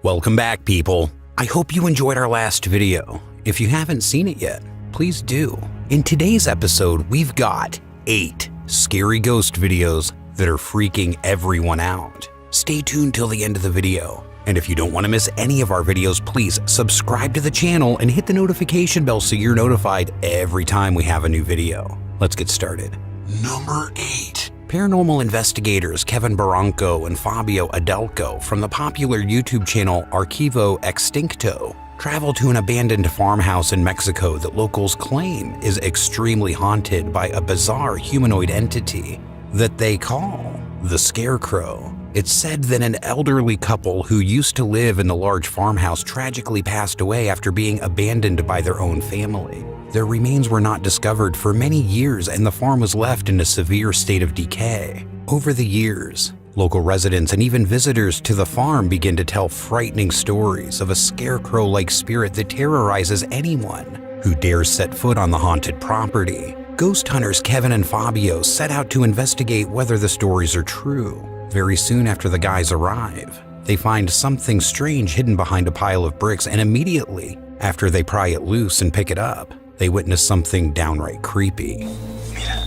Welcome back, people. I hope you enjoyed our last video. If you haven't seen it yet, please do. In today's episode, we've got 8 scary ghost videos that are freaking everyone out. Stay tuned till the end of the video. And if you don't want to miss any of our videos, please subscribe to the channel and hit the notification bell so you're notified every time we have a new video. Let's get started. Number 8. Paranormal investigators Kevin Barranco and Fabio Adelco from the popular YouTube channel Archivo Extincto travel to an abandoned farmhouse in Mexico that locals claim is extremely haunted by a bizarre humanoid entity that they call the Scarecrow. It's said that an elderly couple who used to live in the large farmhouse tragically passed away after being abandoned by their own family. Their remains were not discovered for many years and the farm was left in a severe state of decay. Over the years, local residents and even visitors to the farm begin to tell frightening stories of a scarecrow-like spirit that terrorizes anyone who dares set foot on the haunted property. Ghost hunters Kevin and Fabio set out to investigate whether the stories are true. Very soon after the guys arrive, they find something strange hidden behind a pile of bricks, and immediately after they pry it loose and pick it up, they witness something downright creepy. Mira.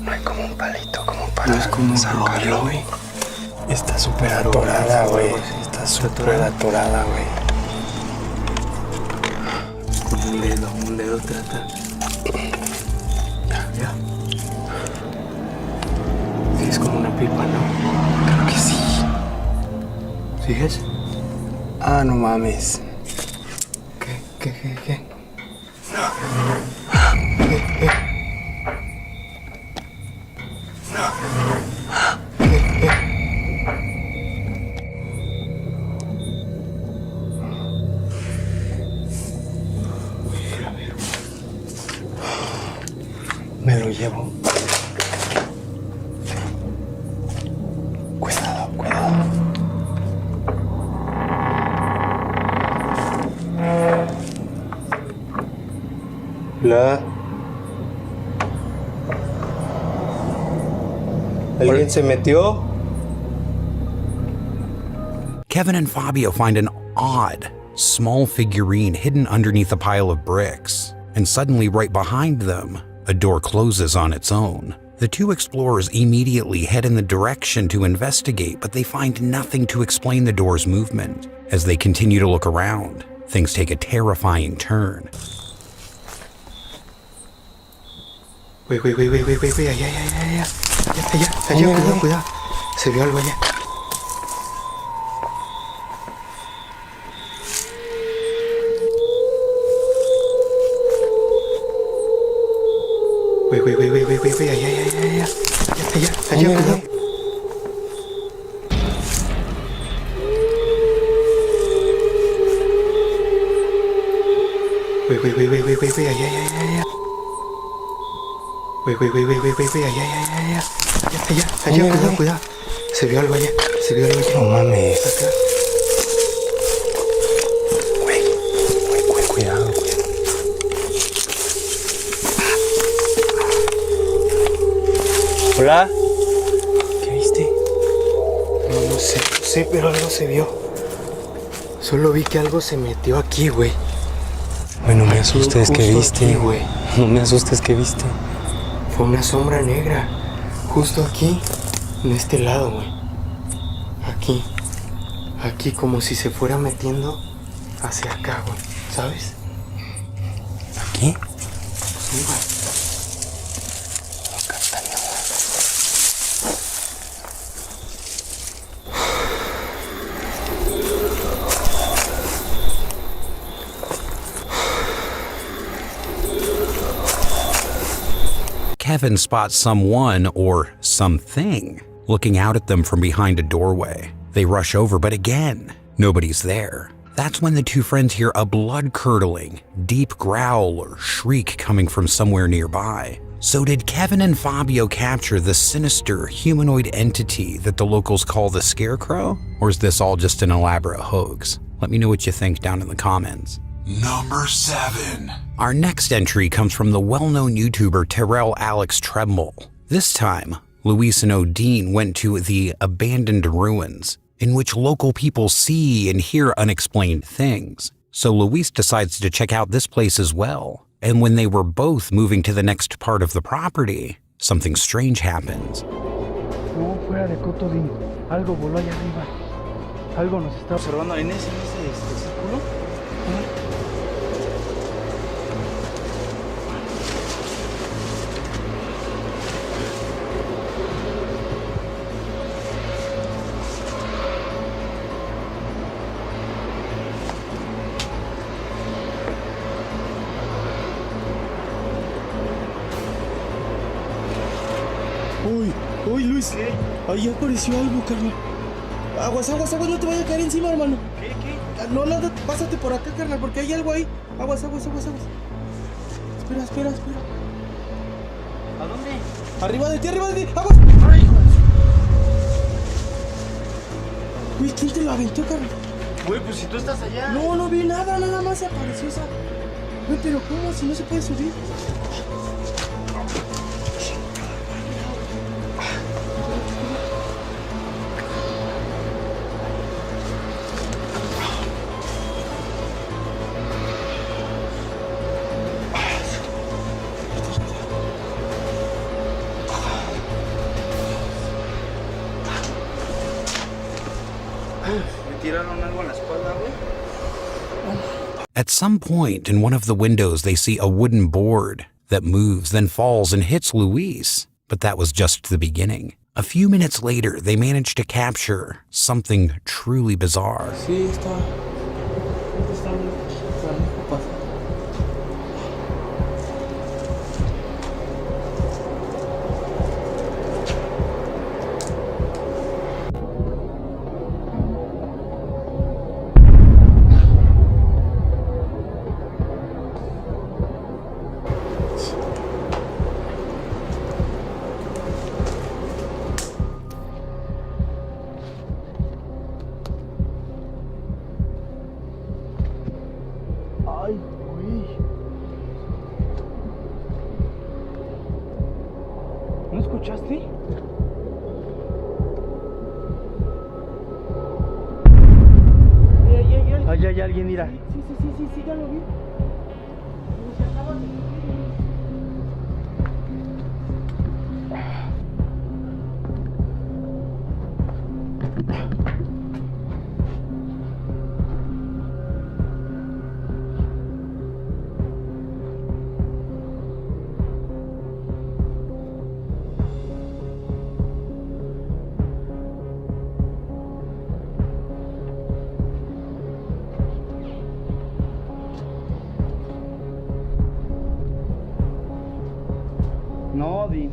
No hay como un palito como para no es como sacarlo, güey. Está súper atorada, güey. Está súper atorada, güey. Con un dedo trata. Ya. Sí, es como una pipa, ¿no? Creo que sí. ¿Sigues? Ah, no mames. ¿Qué? Me lo llevo. Cuidado. Hola. ¿Alguien se metió? Kevin and Fabio find an odd, small figurine hidden underneath a pile of bricks, and suddenly right behind them, a door closes on its own. The two explorers immediately head in the direction to investigate, but they find nothing to explain the door's movement. As they continue to look around, things take a terrifying turn. Güey, allá, cuidado. Se vio algo allá. Güey, allá, cuidado. Güey, allá. Allá, cuidado. Se vio algo allá. No mames. Acá. Güey, cuidado. Hola. ¿Qué viste? No sé, pero algo se vio. Solo vi que algo se metió aquí, güey. Bueno, no me asustes, ¿qué viste? Güey. No me asustes, ¿qué viste? Fue una sombra negra, justo aquí, en este lado, güey. Aquí como si se fuera metiendo hacia acá, güey, ¿sabes? ¿Aquí? Sí, güey. Acá está nada. Kevin spots someone or something looking out at them from behind a doorway. They rush over, but again, nobody's there. That's when the two friends hear a blood-curdling, deep growl or shriek coming from somewhere nearby. So did Kevin and Fabio capture the sinister humanoid entity that the locals call the Scarecrow? Or is this all just an elaborate hoax? Let me know what you think down in the comments. Number 7. Our next entry comes from the well-known YouTuber Terrell Alex Tremble. This time, Luis and Odine went to the abandoned ruins, in which local people see and hear unexplained things. So Luis decides to check out this place as well. And when they were both moving to the next part of the property, something strange happens. No, fuera de coto, Odine. Algo voló allá arriba. Algo nos está observando en ese círculo. Uy, Luis, ahí apareció algo, carnal. Aguas, no te vaya a caer encima, hermano. ¿Qué? No, pásate por acá, carnal, porque hay algo ahí. Aguas. Espera. ¿A dónde? Arriba de ti, aguas. Ay, hijo. Uy, ¿quién te lo aventó, carnal? Güey, pues si tú estás allá. No vi nada más se apareció esa. Güey, pero ¿cómo? Si no se puede subir. Tiraron algo en la espalda, güey. At some point in one of the windows, they see a wooden board that moves, then falls and hits Luis. But that was just the beginning. A few minutes later, they managed to capture something truly bizarre. Sí, está papás. Ay, güey. ¿No escuchaste? Ahí hay alguien, mira. Sí, ya lo vi. Como si acabas de subir. No, Dean.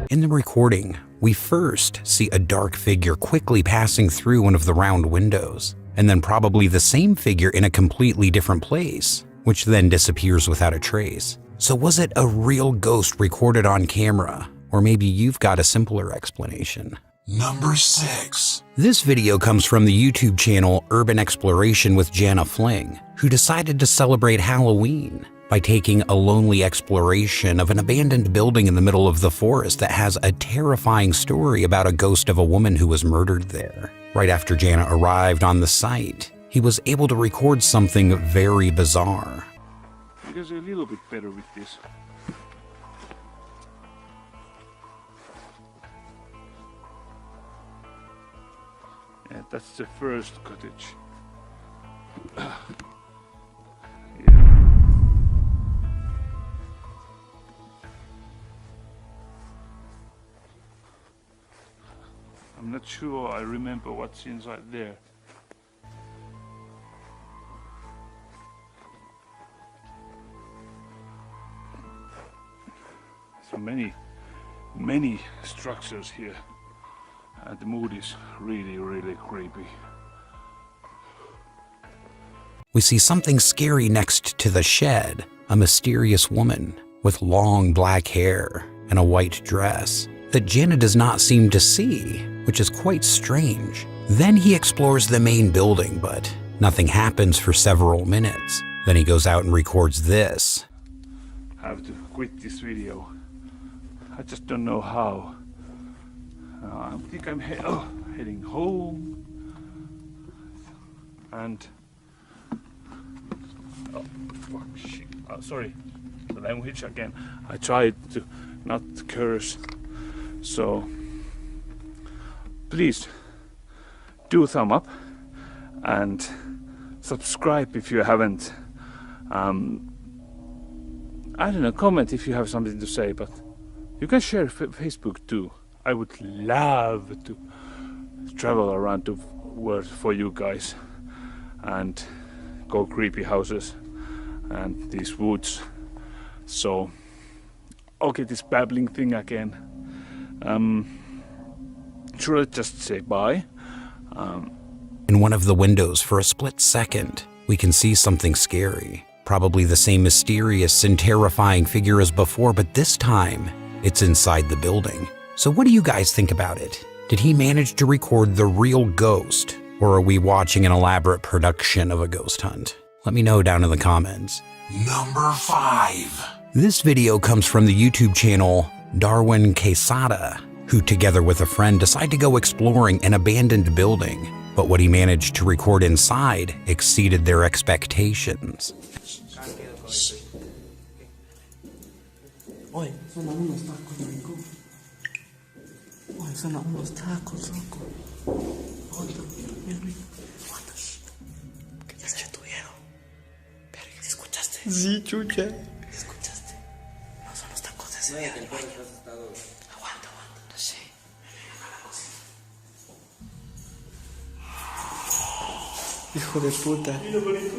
In the recording, we first see a dark figure quickly passing through one of the round windows, and then probably the same figure in a completely different place, which then disappears without a trace. So was it a real ghost recorded on camera? Or maybe you've got a simpler explanation. Number 6. This video comes from the YouTube channel Urban Exploration with Jana Fling, who decided to celebrate Halloween by taking a lonely exploration of an abandoned building in the middle of the forest that has a terrifying story about a ghost of a woman who was murdered there. Right after Jana arrived on the site, he was able to record something very bizarre. It goes a little bit better with this. Yeah, that's the first cottage. Yeah. I'm not sure I remember what's inside there. So many structures here, and the mood is really creepy. We see something scary next to the shed, a mysterious woman with long black hair and a white dress that Jana does not seem to see, which is quite strange. Then he explores the main building, but nothing happens for several minutes. Then he goes out and records this. I have to quit this video. I just don't know how. I think I'm heading home. And oh fuck, shit. Oh, sorry, the language again. I tried to not curse. So please do a thumb up and subscribe if you haven't. I don't know, comment if you have something to say, but you can share Facebook too. I would love to travel around the world for you guys and go creepy houses and these woods. So, okay, this babbling thing again. Should I just say bye? In one of the windows, for a split second, we can see something scary. Probably the same mysterious and terrifying figure as before, but this time, it's inside the building. So what do you guys think about it? Did he manage to record the real ghost, or are we watching an elaborate production of a ghost hunt? Let me know down in the comments. Number 5. This video comes from the YouTube channel Darwin Quesada, who together with a friend decide to go exploring an abandoned building. But what he managed to record inside exceeded their expectations. Oye, suenan unos tacos, marico. Oye, suenan unos tacos, loco. Oye, mira, mira. Que ya se detuvieron. Pero, ¿sí escuchaste? Sí, chucha. ¿Escuchaste? No, son los tacos de ese día del baño. Aguanta, no sé. Hijo de puta. Mira, marico.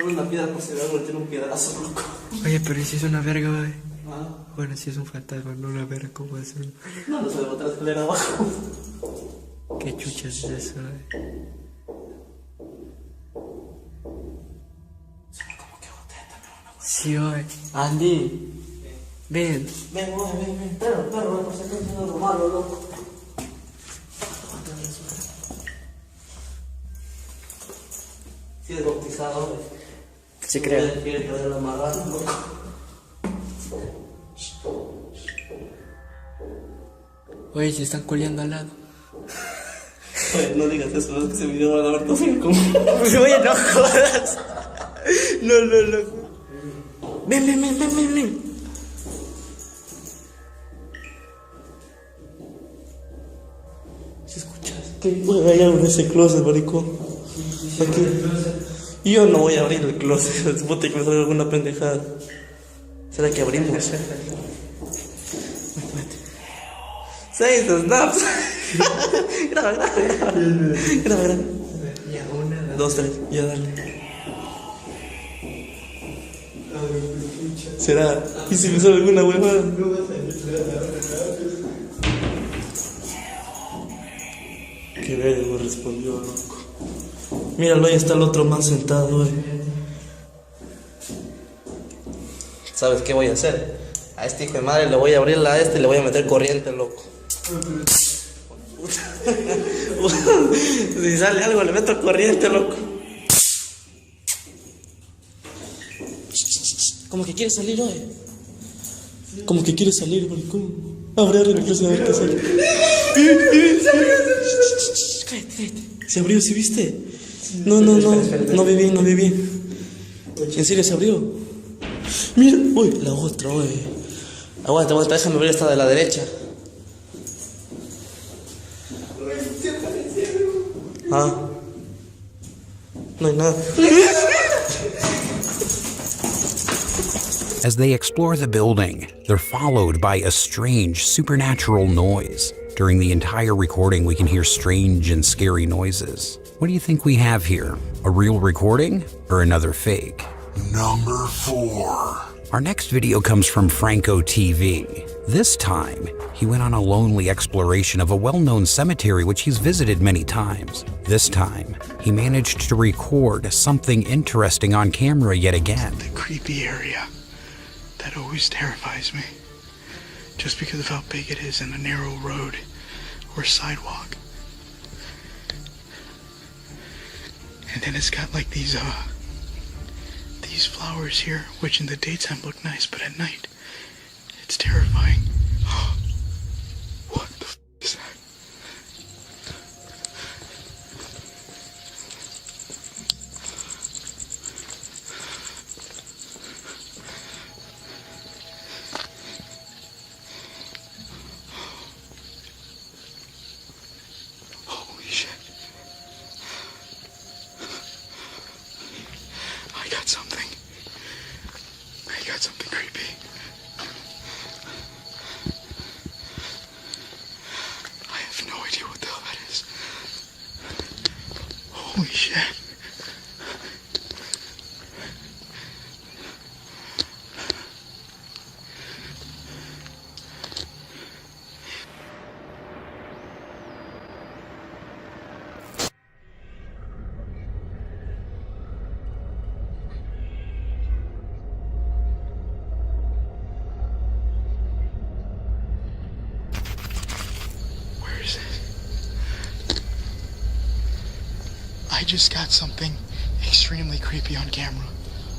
Una piedra por si algo tiene un piedrazo, loco. Oye, pero si es una verga, güey. Ah. Bueno, si es un fantasma, no una verga, ¿cómo va a ser? No, no se debe otra escalera abajo. ¿Qué chucha es eso, güey? Suena como que boteta, pero no, güey. Sí, güey. Andy. Ven. Ven, güey, ven. Pero, por si acaso es algo malo, loco. Sí, es bautizado, güey. Se crea. Quiere traer la marrana, loco. Oye, se están coleando al lado. Oye, no digas eso, es que ese video va a dar todo como... Oye, no jodas. No. Ven. ¿Se escuchas? Oye, hay algo en ese closet, marico. Aquí. Y yo no voy a abrir el closet, puta que me sale alguna pendejada. ¿Será que abrimos? Vete. 6 snaps. Graba. Ya, 1, 2, 3, ya dale. ¿Será? ¿Y si me sale alguna huevada? Qué verga me respondió, loco. Míralo, ahí está el otro más sentado, ¿Sabes qué voy a hacer? A este hijo de madre le voy a abrir a este y le voy a meter corriente, loco. Si sale algo, le meto corriente, loco. Como que quiere salir, oye. Como que quiere salir, maricón. Abre el closet a ver qué sale. Cállate. Se abrió, ¿sí viste? No vi bien. ¿En serio se abrió? Mira, uy, la otra, uy. Aguanta, déjame abrir esta de la derecha. Ah. No hay nada. As they explore the building, they're followed by a strange supernatural noise. During the entire recording, we can hear strange and scary noises. What do you think we have here? A real recording or another fake? Number 4. Our next video comes from Franco TV. This time, he went on a lonely exploration of a well-known cemetery which he's visited many times. This time, he managed to record something interesting on camera yet again. The creepy area that always terrifies me, just because of how big it is and a narrow road or sidewalk. And then it's got like these flowers here, which in the daytime look nice, but at night, it's terrifying. What the f is that? Holy shit. I got something. I got something creepy. I have no idea what the hell that is. Holy shit. Where is it? I just got something extremely creepy on camera.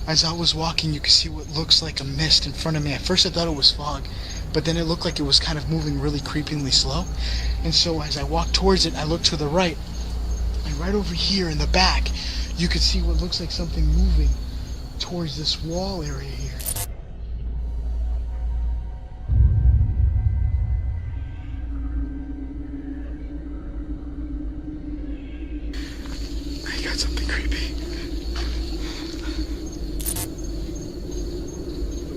As I was walking, you could see what looks like a mist in front of me. At first I thought it was fog, but then it looked like it was kind of moving really creepingly slow. And so as I walked towards it, I looked to the right, and right over here in the back, you could see what looks like something moving towards this wall area here. I got something creepy.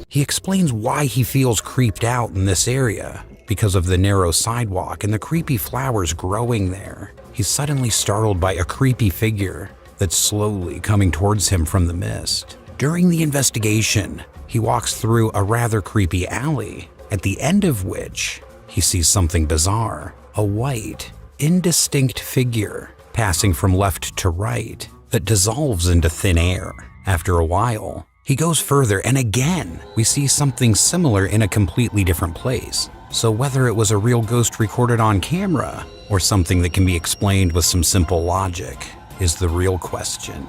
He explains why he feels creeped out in this area, because of the narrow sidewalk and the creepy flowers growing there. He's suddenly startled by a creepy figure that's slowly coming towards him from the mist. During the investigation, he walks through a rather creepy alley, at the end of which he sees something bizarre. A white, indistinct figure passing from left to right that dissolves into thin air. After a while, he goes further, and again, we see something similar in a completely different place. So whether it was a real ghost recorded on camera or something that can be explained with some simple logic is the real question.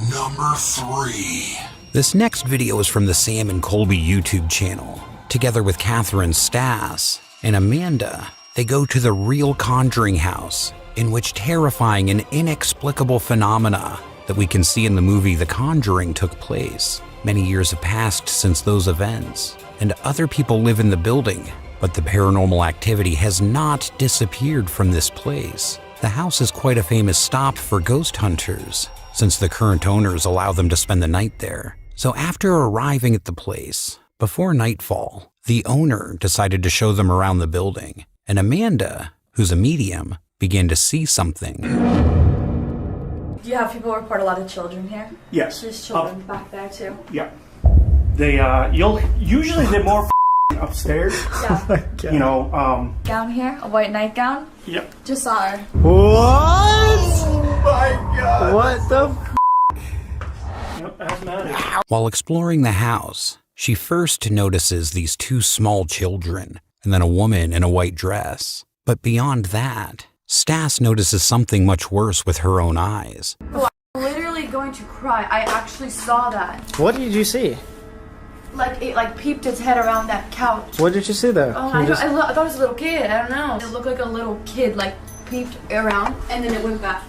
Number 3. This next video is from the Sam and Colby YouTube channel. Together with Catherine Stass and Amanda, they go to the real Conjuring house, in which terrifying and inexplicable phenomena that we can see in the movie The Conjuring took place. Many years have passed since those events, and other people live in the building, but the paranormal activity has not disappeared from this place. The house is quite a famous stop for ghost hunters, since the current owners allow them to spend the night there. So after arriving at the place, before nightfall, the owner decided to show them around the building, and Amanda, who's a medium, began to see something. Do you have people report a lot of children here? Yes. There's children back there too. Yeah. They usually they're more upstairs. Yeah. You know, Gown here, a white nightgown. Yep. Just saw her. What? Oh my god. What the Yep, that's mad. While exploring the house, she first notices these two small children, and then a woman in a white dress. But beyond that, Stass notices something much worse with her own eyes. Oh, I'm literally going to cry. I actually saw that. What did you see? Like it peeped its head around that couch. What did you see there? Oh, You I just- thought it was a little kid. I don't know. It looked like a little kid, like peeped around and then it went back.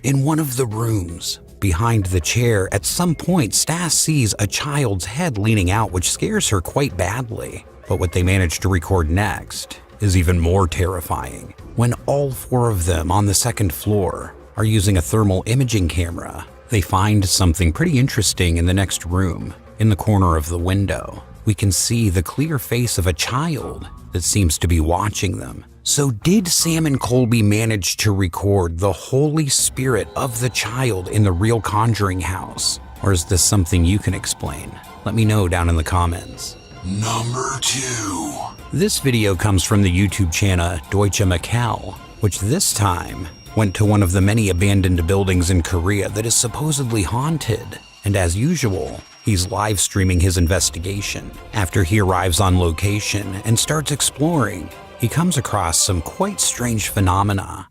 In one of the rooms, behind the chair, at some point, Stass sees a child's head leaning out, which scares her quite badly. But what they manage to record next is even more terrifying. When all 4 of them on the second floor are using a thermal imaging camera, they find something pretty interesting in the next room. In the corner of the window, we can see the clear face of a child that seems to be watching them. So did Sam and Colby manage to record the Holy Spirit of the child in the real Conjuring house? Or is this something you can explain? Let me know down in the comments. Number 2. This video comes from the YouTube channel Deutsche Macau, which this time went to one of the many abandoned buildings in Korea that is supposedly haunted. And as usual, he's live streaming his investigation. After he arrives on location and starts exploring, he comes across some quite strange phenomena.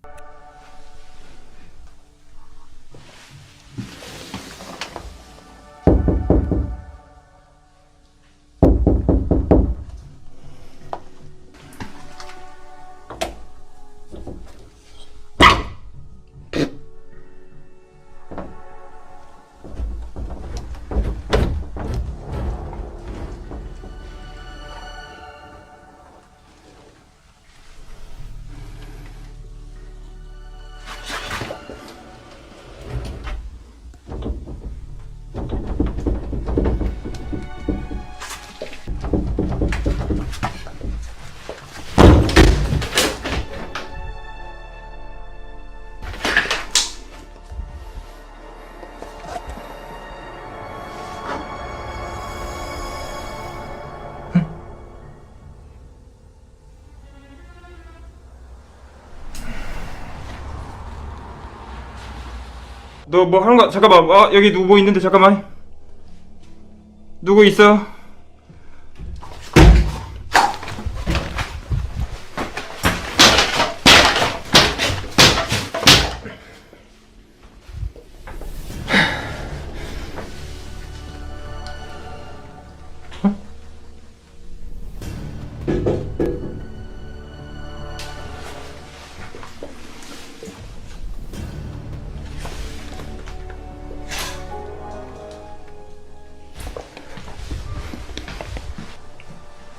너 뭐 하는 거? 잠깐만. 여기 누구 뭐 있는데 잠깐만. 누구 있어?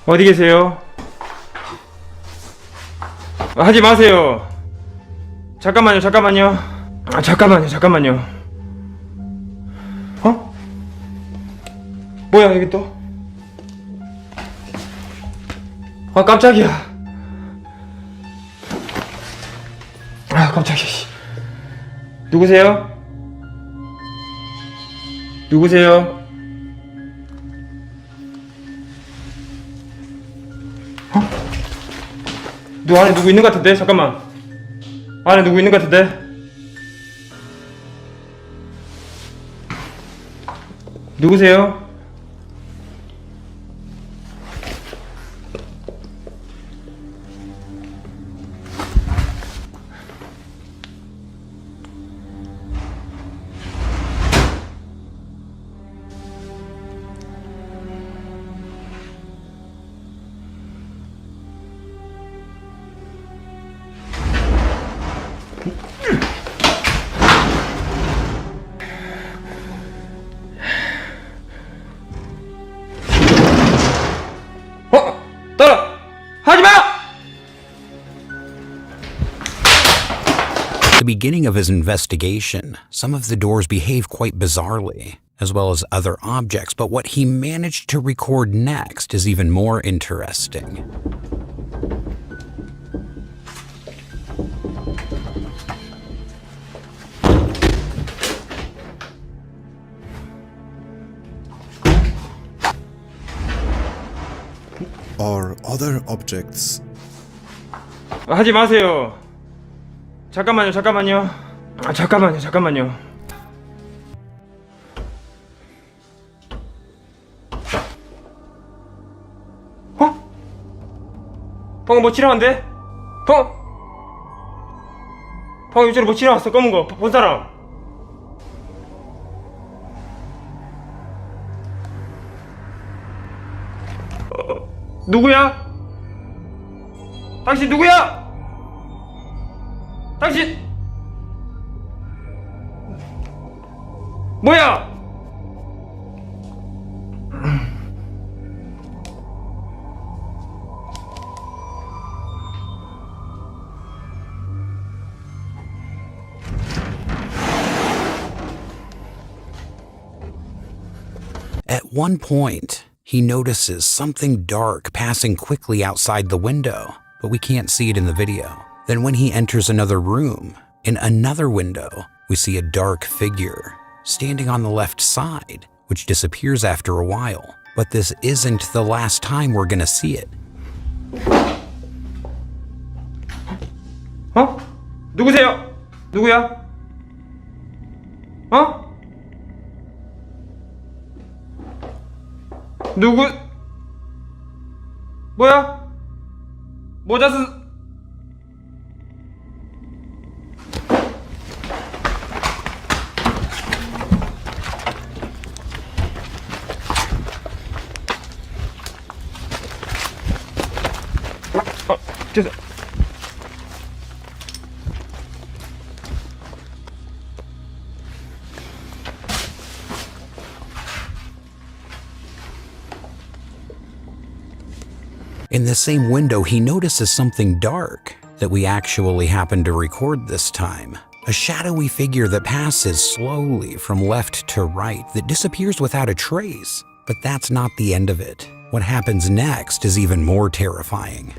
어디 계세요? 하지 마세요. 잠깐만요. 잠깐만요. 어? 뭐야 여기 또? 깜짝이야. 깜짝이야. 누구세요? 안에 누구 있는 것 같은데? 잠깐만. 안에 누구 있는 것 같은데? 누구세요? 따라! 하지마! At the beginning of his investigation, some of the doors behave quite bizarrely, as well as other objects, but what he managed to record next is even more interesting. Or other objects. 하지 마세요. 잠깐만요. 방금 뭐 지나갔는데? 방금 이쪽으로 뭐 지나갔어. 검은 거 본 사람? 누구야? 당신 누구야? 당신 뭐야? At one point, he notices something dark passing quickly outside the window, but we can't see it in the video. Then when he enters another room, in another window, we see a dark figure standing on the left side, which disappears after a while. But this isn't the last time we're gonna see it. 누구세요? 누구야? 누구? 뭐야? 모자 쓴 죄송. In the same window, he notices something dark that we actually happen to record this time. A shadowy figure that passes slowly from left to right that disappears without a trace. But that's not the end of it. What happens next is even more terrifying.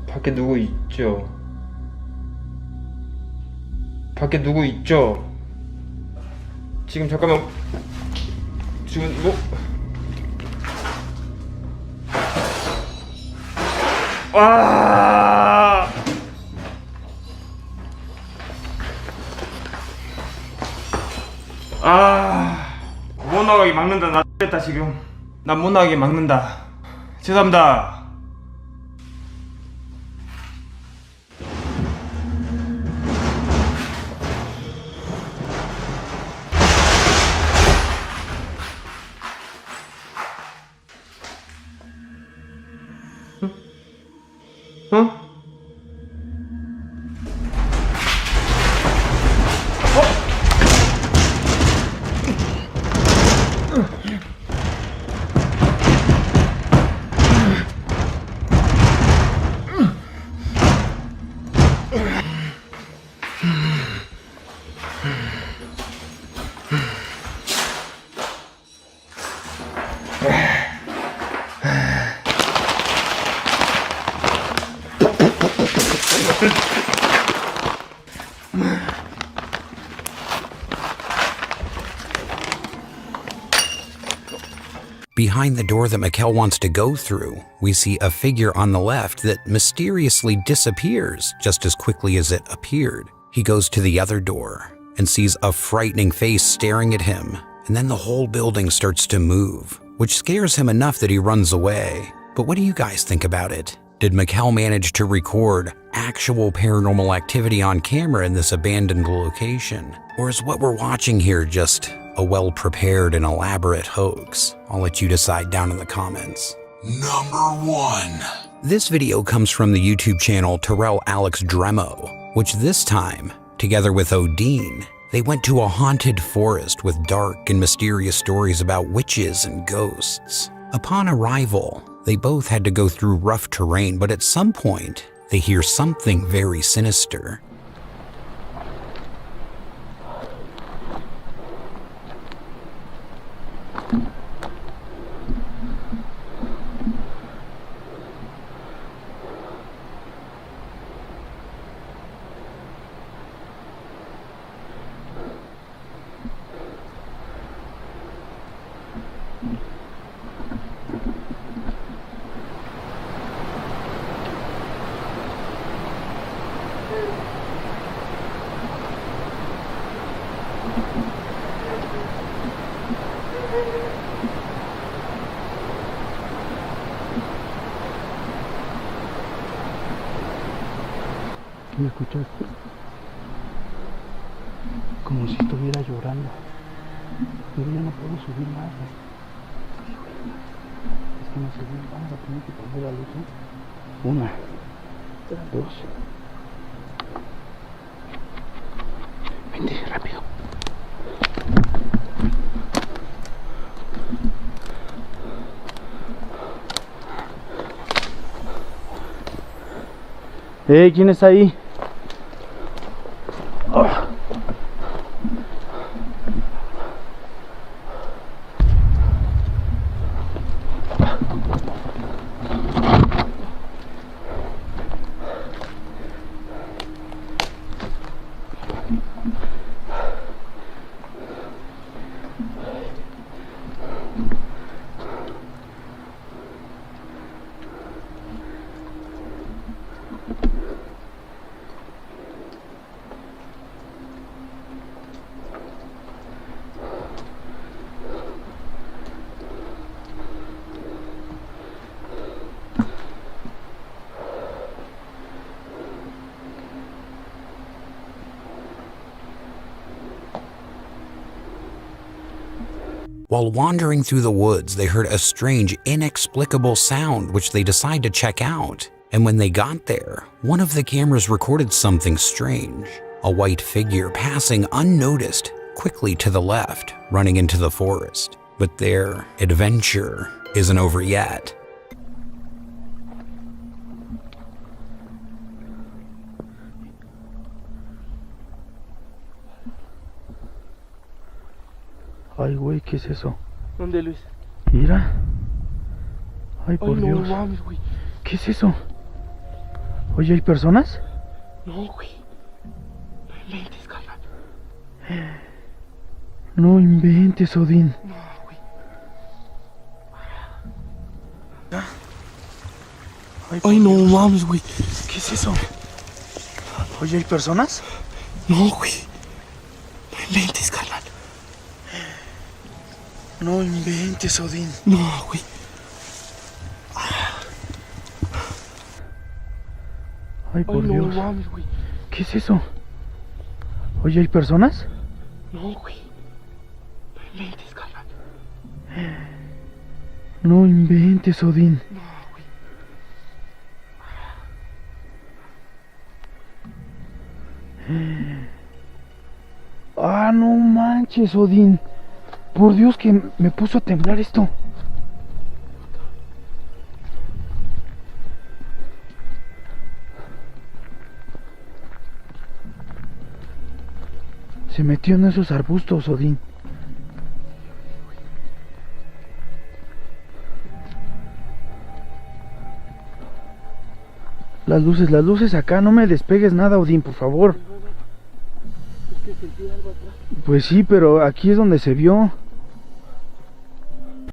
밖에 누구 있죠? 밖에 누구 있죠? 지금 잠깐만. 지금 뭐? 아! 못 나가게 막는다. 나 됐다 지금. 난 못 나가게 막는다. 죄송합니다. 어? Behind the door that Mikkel wants to go through, we see a figure on the left that mysteriously disappears just as quickly as it appeared. He goes to the other door and sees a frightening face staring at him, and then the whole building starts to move, which scares him enough that he runs away. But what do you guys think about it? Did Mikkel manage to record actual paranormal activity on camera in this abandoned location? Or is what we're watching here just a well-prepared and elaborate hoax? I'll let you decide down in the comments. Number 1. This video comes from the YouTube channel Terrell Alex Dremo, which this time, together with Odin, they went to a haunted forest with dark and mysterious stories about witches and ghosts. Upon arrival, they both had to go through rough terrain, but at some point, they hear something very sinister. ¿Me escuchaste? Como si estuviera llorando. Pero ya no puedo subir más. Es que no se ve nada, tengo que poner la luz. 1, 2. Vente, rápido. ¿Quién está ahí? While wandering through the woods, they heard a strange, inexplicable sound which they decided to check out. And when they got there, one of the cameras recorded something strange. A white figure passing unnoticed quickly to the left, running into the forest. But their adventure isn't over yet. Ay, güey, ¿qué es eso? ¿Dónde, Luis? Mira. Ay, por Ay, no Dios. mames, güey. ¿Qué es eso? Oye, ¿hay personas? No, güey. No inventes, carnal. No inventes, Odín. No, güey. Ay, Ay, no mames, güey. ¿Qué es eso? Oye, ¿hay personas? No, güey. No inventes, carnal. No inventes, Odín. No, güey. Ay, por Ay, no Dios. mames, güey. ¿Qué es eso? Oye, ¿hay personas? No, güey. No inventes, carnal. No inventes, Odín. No, güey. Ah, no manches, Odín. Por Dios que me puso a temblar esto. Se metió en esos arbustos, Odín. Las luces acá, no me despegues nada, Odín, por favor. Pues sí, pero aquí es donde se vio.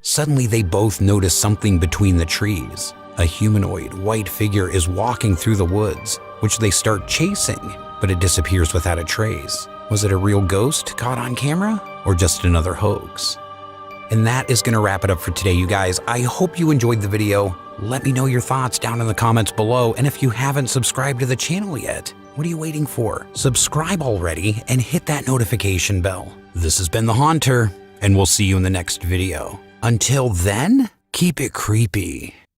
Suddenly, they both notice something between the trees. A humanoid white figure is walking through the woods, which they start chasing, but it disappears without a trace. Was it a real ghost caught on camera, or just another hoax? And that is gonna wrap it up for today, you guys. I hope you enjoyed the video. Let me know your thoughts down in the comments below, and if you haven't subscribed to the channel yet, what are you waiting for? Subscribe already and hit that notification bell. This has been The Haunter, and we'll see you in the next video. Until then, keep it creepy.